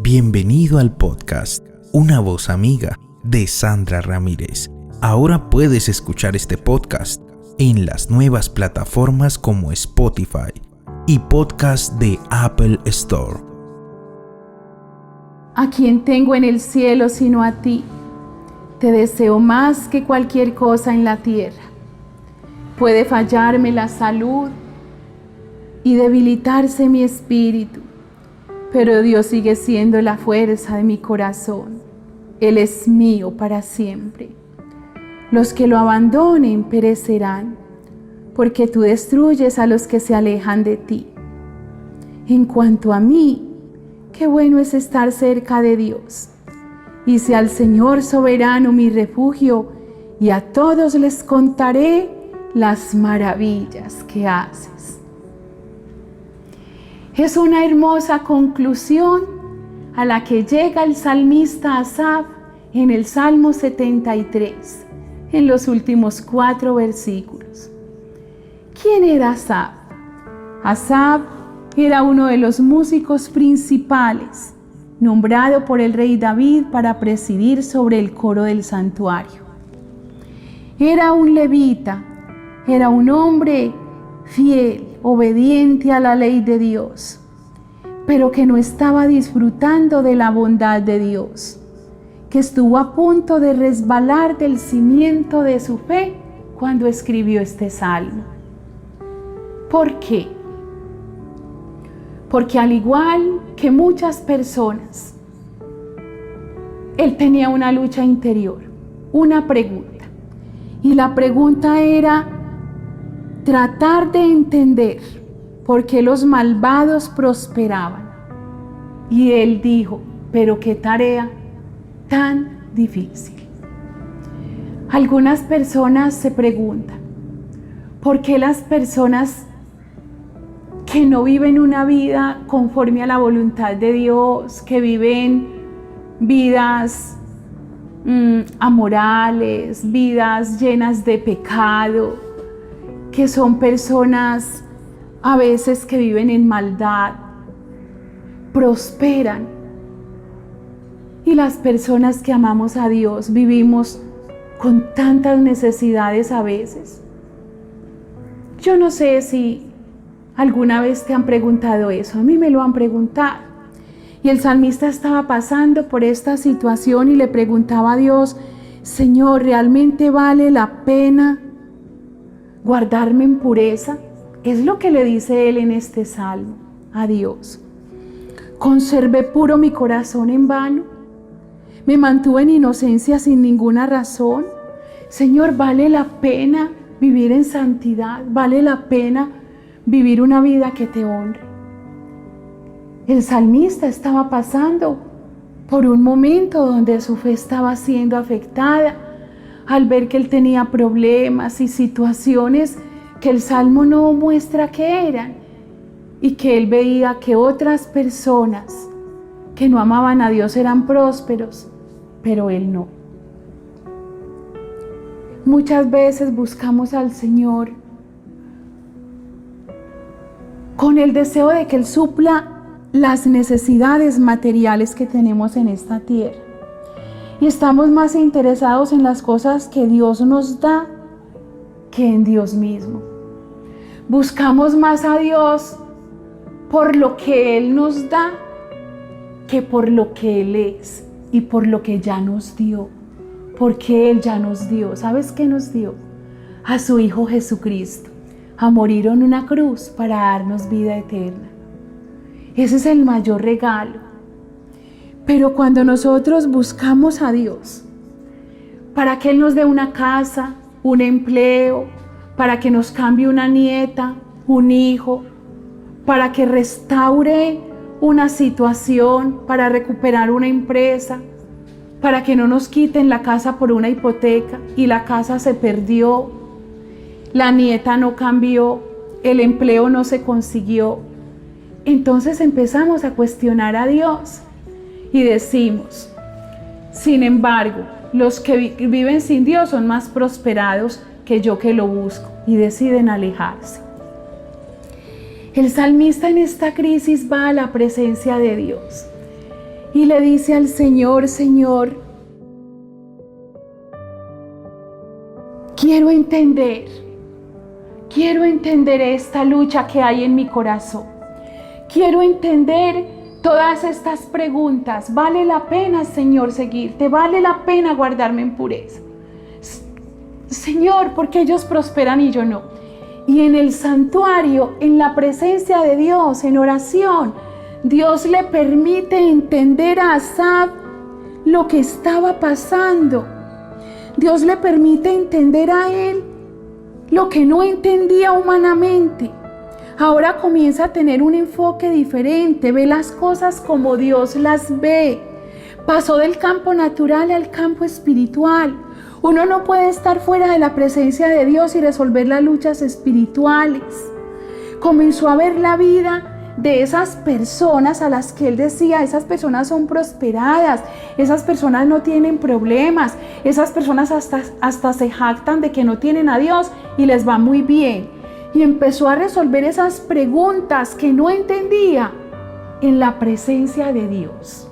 Bienvenido al podcast Una voz amiga de Sandra Ramírez. Ahora puedes escuchar este podcast en las nuevas plataformas como Spotify y podcast de Apple Store. ¿A quién tengo en el cielo sino a ti? Te deseo más que cualquier cosa en la tierra. Puede fallarme la salud y debilitarse mi espíritu, pero Dios sigue siendo la fuerza de mi corazón. Él es mío para siempre. Los que lo abandonen perecerán, porque tú destruyes a los que se alejan de ti. En cuanto a mí, qué bueno es estar cerca de Dios. Hice al Señor soberano mi refugio, y a todos les contaré las maravillas que haces. Es una hermosa conclusión a la que llega el salmista Asaf en el Salmo 73, en los últimos 4 versículos. ¿Quién era Asaf? Asaf era uno de los músicos principales, nombrado por el rey David para presidir sobre el coro del santuario. Era un levita, era un hombre fiel, obediente a la ley de Dios, pero que no estaba disfrutando de la bondad de Dios, que estuvo a punto de resbalar del cimiento de su fe cuando escribió este salmo. ¿Por qué? Porque al igual que muchas personas, él tenía una lucha interior, una pregunta. Y la pregunta era tratar de entender por qué los malvados prosperaban. Y él dijo, pero qué tarea tan difícil. Algunas personas se preguntan, ¿por qué las personas que no viven una vida conforme a la voluntad de Dios, que viven vidas amorales, vidas llenas de pecado, que son personas a veces que viven en maldad, prosperan? Y las personas que amamos a Dios vivimos con tantas necesidades a veces. Yo no sé si alguna vez te han preguntado eso. A mí me lo han preguntado. Y el salmista estaba pasando por esta situación y le preguntaba a Dios, Señor, ¿realmente vale la pena guardarme en pureza? Es lo que le dice él en este salmo a Dios. ¿Conservé puro mi corazón en vano? ¿Me mantuve en inocencia sin ninguna razón? Señor, ¿vale la pena vivir en santidad? ¿Vale la pena vivir una vida que te honre? El salmista estaba pasando por un momento donde su fe estaba siendo afectada al ver que él tenía problemas y situaciones que el salmo no muestra que eran, y que él veía que otras personas que no amaban a Dios eran prósperos, pero él no. Muchas veces buscamos al Señor con el deseo de que Él supla las necesidades materiales que tenemos en esta tierra. Y estamos más interesados en las cosas que Dios nos da que en Dios mismo. Buscamos más a Dios por lo que Él nos da que por lo que Él es y por lo que ya nos dio. Porque Él ya nos dio. ¿Sabes qué nos dio? A su Hijo Jesucristo, a morir en una cruz para darnos vida eterna. Ese es el mayor regalo. Pero cuando nosotros buscamos a Dios para que Él nos dé una casa, un empleo, para que nos cambie una nieta, un hijo, para que restaure una situación, para recuperar una empresa, para que no nos quiten la casa por una hipoteca y la casa se perdió, la nieta no cambió, el empleo no se consiguió, entonces empezamos a cuestionar a Dios y decimos, sin embargo, los que viven sin Dios son más prosperados que yo que lo busco, y deciden alejarse. El salmista en esta crisis va a la presencia de Dios y le dice al Señor: Señor, quiero entender esta lucha que hay en mi corazón. Quiero entender todas estas preguntas. ¿Vale la pena, Señor, seguirte? ¿Vale la pena guardarme en pureza? Señor, ¿por qué ellos prosperan y yo no? Y en el santuario, en la presencia de Dios, en oración, Dios le permite entender a Asaf lo que estaba pasando. Dios le permite entender a él lo que no entendía humanamente. Ahora comienza a tener un enfoque diferente, ve las cosas como Dios las ve. Pasó del campo natural al campo espiritual. Uno no puede estar fuera de la presencia de Dios y resolver las luchas espirituales. Comenzó a ver la vida de esas personas a las que él decía: esas personas son prosperadas, esas personas no tienen problemas, esas personas hasta se jactan de que no tienen a Dios y les va muy bien. Y empezó a resolver esas preguntas que no entendía en la presencia de Dios.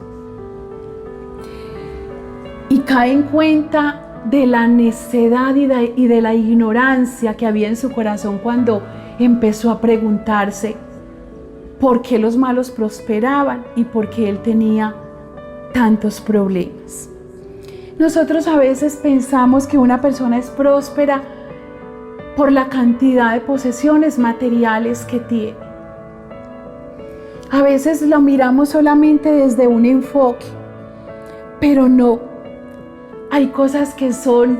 Y cae en cuenta de la necedad y de la ignorancia que había en su corazón cuando empezó a preguntarse por qué los malos prosperaban y por qué él tenía tantos problemas. Nosotros a veces pensamos que una persona es próspera por la cantidad de posesiones materiales que tiene. A veces lo miramos solamente desde un enfoque, pero no. Hay cosas que son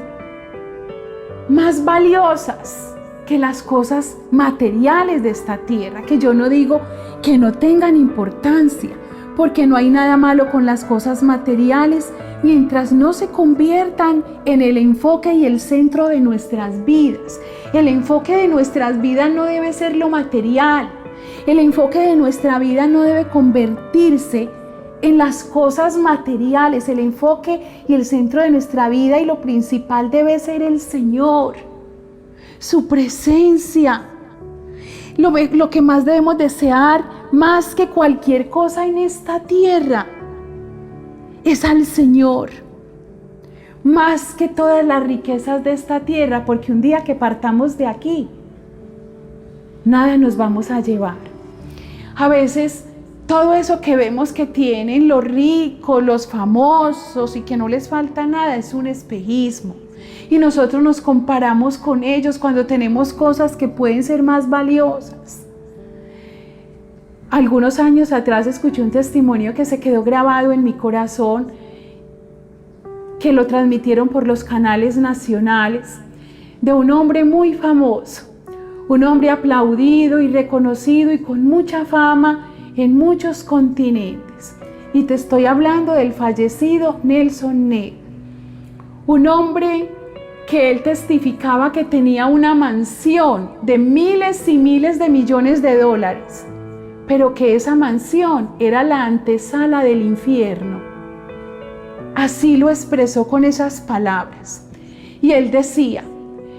más valiosas que las cosas materiales de esta tierra, que yo no digo que no tengan importancia, porque no hay nada malo con las cosas materiales mientras no se conviertan en el enfoque y el centro de nuestras vidas. El enfoque de nuestras vidas no debe ser lo material. El enfoque de nuestra vida no debe convertirse en las cosas materiales. El enfoque y el centro de nuestra vida y lo principal debe ser el Señor, su presencia. Lo que más debemos desear, más que cualquier cosa en esta tierra, es al Señor. Más que todas las riquezas de esta tierra, porque un día que partamos de aquí, nada nos vamos a llevar. A veces todo eso que vemos que tienen los ricos, los famosos y que no les falta nada es un espejismo. Y nosotros nos comparamos con ellos cuando tenemos cosas que pueden ser más valiosas. Algunos años atrás escuché un testimonio que se quedó grabado en mi corazón, que lo transmitieron por los canales nacionales, de un hombre muy famoso, un hombre aplaudido y reconocido y con mucha fama en muchos continentes. Y te estoy hablando del fallecido Nelson Ned, un hombre que él testificaba que tenía una mansión de miles y miles de millones de dólares, pero que esa mansión era la antesala del infierno. Así lo expresó con esas palabras. Y él decía: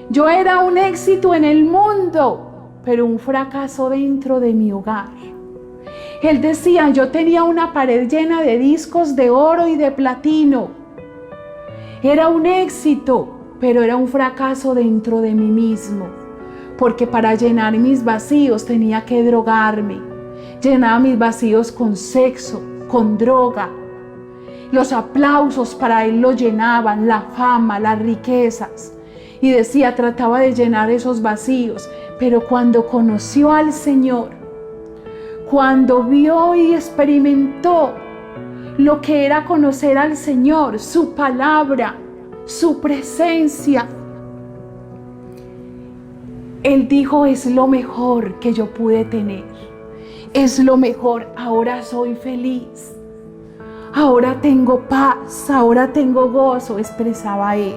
yo era un éxito en el mundo, pero un fracaso dentro de mi hogar. Él decía: yo tenía una pared llena de discos de oro y de platino. Era un éxito, pero era un fracaso dentro de mí mismo, porque para llenar mis vacíos tenía que drogarme. Llenaba mis vacíos con sexo, con droga. Los aplausos para él lo llenaban, la fama, las riquezas. Y decía, trataba de llenar esos vacíos, pero cuando conoció al Señor, cuando vio y experimentó lo que era conocer al Señor, su palabra, su presencia, él dijo: es lo mejor que yo pude tener, es lo mejor, ahora soy feliz, ahora tengo paz, ahora tengo gozo, expresaba él.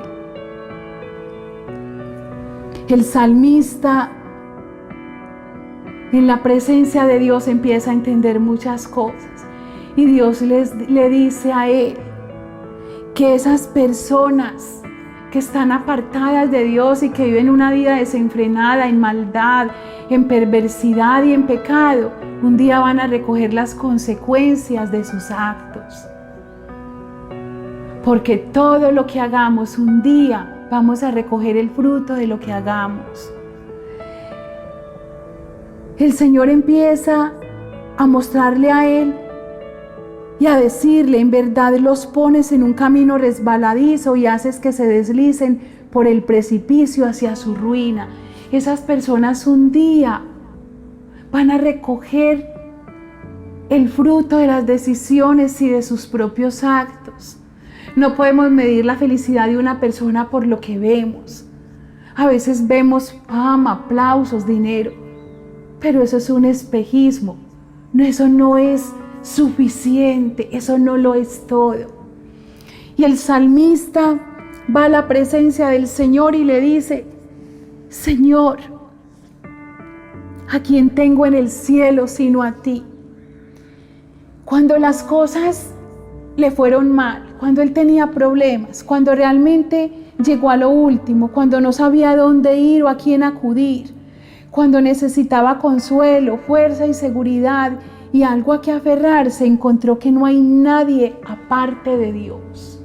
El salmista, en la presencia de Dios, empieza a entender muchas cosas, y Dios le dice a él que esas personas que están apartadas de Dios y que viven una vida desenfrenada en maldad, en perversidad y en pecado, un día van a recoger las consecuencias de sus actos. Porque todo lo que hagamos, un día vamos a recoger el fruto de lo que hagamos. El Señor empieza a mostrarle a él y a decirle: en verdad los pones en un camino resbaladizo y haces que se deslicen por el precipicio hacia su ruina. Esas personas un día van a recoger el fruto de las decisiones y de sus propios actos. No podemos medir la felicidad de una persona por lo que vemos. A veces vemos fama, aplausos, dinero, pero eso es un espejismo. Eso no es suficiente, eso no lo es todo. Y el salmista va a la presencia del Señor y le dice: Señor, ¿a quién tengo en el cielo sino a ti? Cuando las cosas le fueron mal, cuando él tenía problemas, cuando realmente llegó a lo último, cuando no sabía dónde ir o a quién acudir, cuando necesitaba consuelo, fuerza y seguridad y algo a que aferrarse, encontró que no hay nadie aparte de Dios.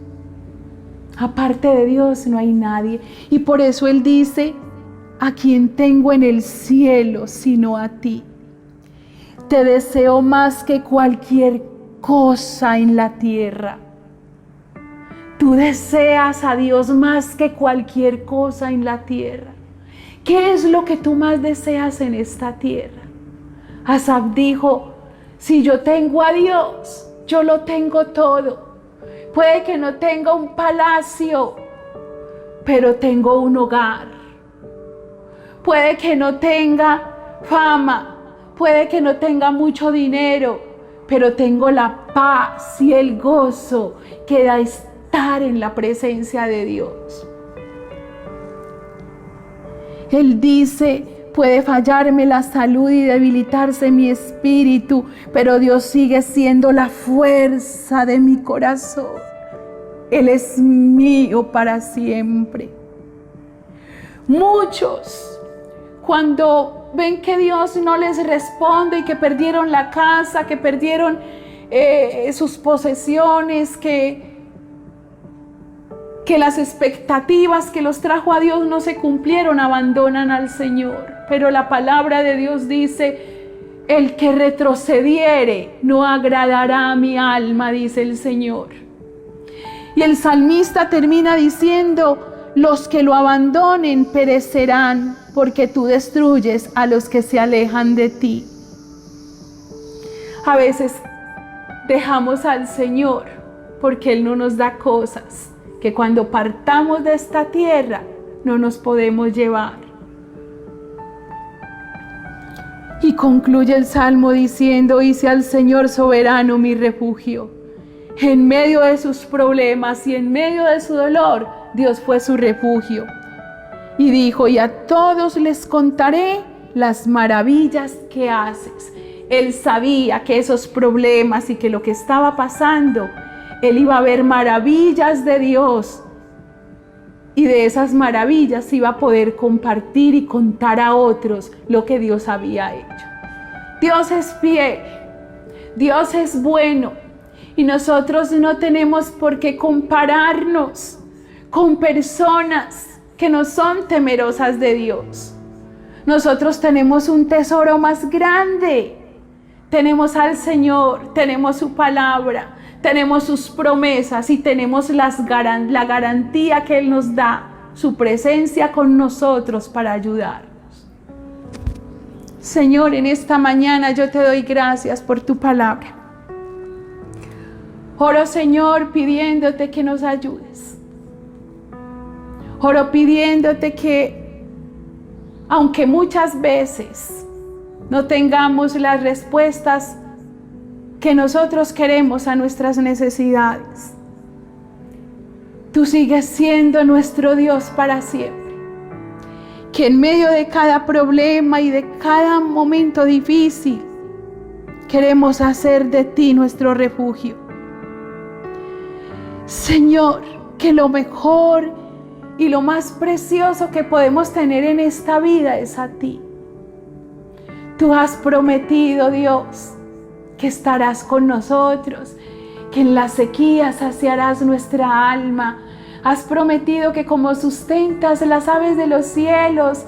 Aparte de Dios no hay nadie. Y por eso él dice: ¿a quién tengo en el cielo sino a ti? Te deseo más que cualquier cosa en la tierra. Tú deseas a Dios más que cualquier cosa en la tierra. ¿Qué es lo que tú más deseas en esta tierra? Asaf dijo: si yo tengo a Dios, yo lo tengo todo. Puede que no tenga un palacio, pero tengo un hogar. Puede que no tenga fama, puede que no tenga mucho dinero, pero tengo la paz y el gozo que da estar en la presencia de Dios. Él dice: puede fallarme la salud y debilitarse mi espíritu, pero Dios sigue siendo la fuerza de mi corazón. Él es mío para siempre. Muchos, cuando ven que Dios no les responde y que perdieron la casa, que perdieron sus posesiones, que las expectativas que los trajo a Dios no se cumplieron, abandonan al Señor. Pero la palabra de Dios dice: el que retrocediere no agradará a mi alma, dice el Señor. Y el salmista termina diciendo: los que lo abandonen perecerán, porque tú destruyes a los que se alejan de ti. A veces dejamos al Señor porque Él no nos da cosas que cuando partamos de esta tierra no nos podemos llevar. Y concluye el Salmo diciendo: hice al Señor soberano mi refugio. En medio de sus problemas y en medio de su dolor, Dios fue su refugio. Y dijo: y a todos les contaré las maravillas que haces. Él sabía que esos problemas y que lo que estaba pasando, él iba a ver maravillas de Dios. Y de esas maravillas iba a poder compartir y contar a otros lo que Dios había hecho. Dios es fiel, Dios es bueno, y nosotros no tenemos por qué compararnos con personas que no son temerosas de Dios. Nosotros tenemos un tesoro más grande. Tenemos al Señor, tenemos su palabra, tenemos sus promesas y tenemos la garantía que Él nos da, su presencia con nosotros para ayudarnos. Señor, en esta mañana yo te doy gracias por tu palabra. Oro, Señor, pidiéndote que nos ayudes. Oro pidiéndote que, aunque muchas veces no tengamos las respuestas que nosotros queremos a nuestras necesidades, tú sigues siendo nuestro Dios para siempre. Que en medio de cada problema y de cada momento difícil, queremos hacer de ti nuestro refugio. Señor, que lo mejor y lo más precioso que podemos tener en esta vida es a ti. Tú has prometido, Dios, que estarás con nosotros, que en las sequías saciarás nuestra alma. Has prometido que como sustentas las aves de los cielos,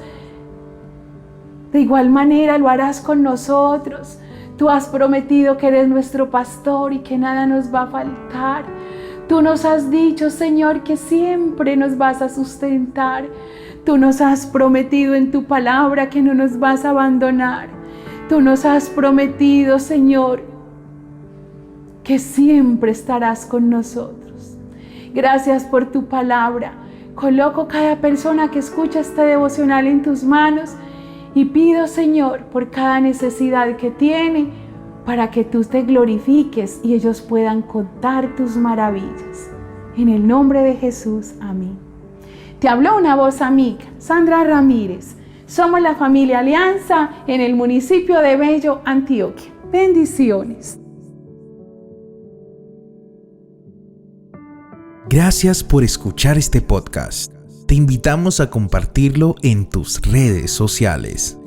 de igual manera lo harás con nosotros. Tú has prometido que eres nuestro pastor y que nada nos va a faltar. Tú nos has dicho, Señor, que siempre nos vas a sustentar. Tú nos has prometido en tu palabra que no nos vas a abandonar. Tú nos has prometido, Señor, que siempre estarás con nosotros. Gracias por tu palabra. Coloco cada persona que escucha este devocional en tus manos y pido, Señor, por cada necesidad que tiene, para que tú te glorifiques y ellos puedan contar tus maravillas. En el nombre de Jesús, amén. Te habló una voz amiga, Sandra Ramírez. Somos la familia Alianza en el municipio de Bello, Antioquia. Bendiciones. Gracias por escuchar este podcast. Te invitamos a compartirlo en tus redes sociales.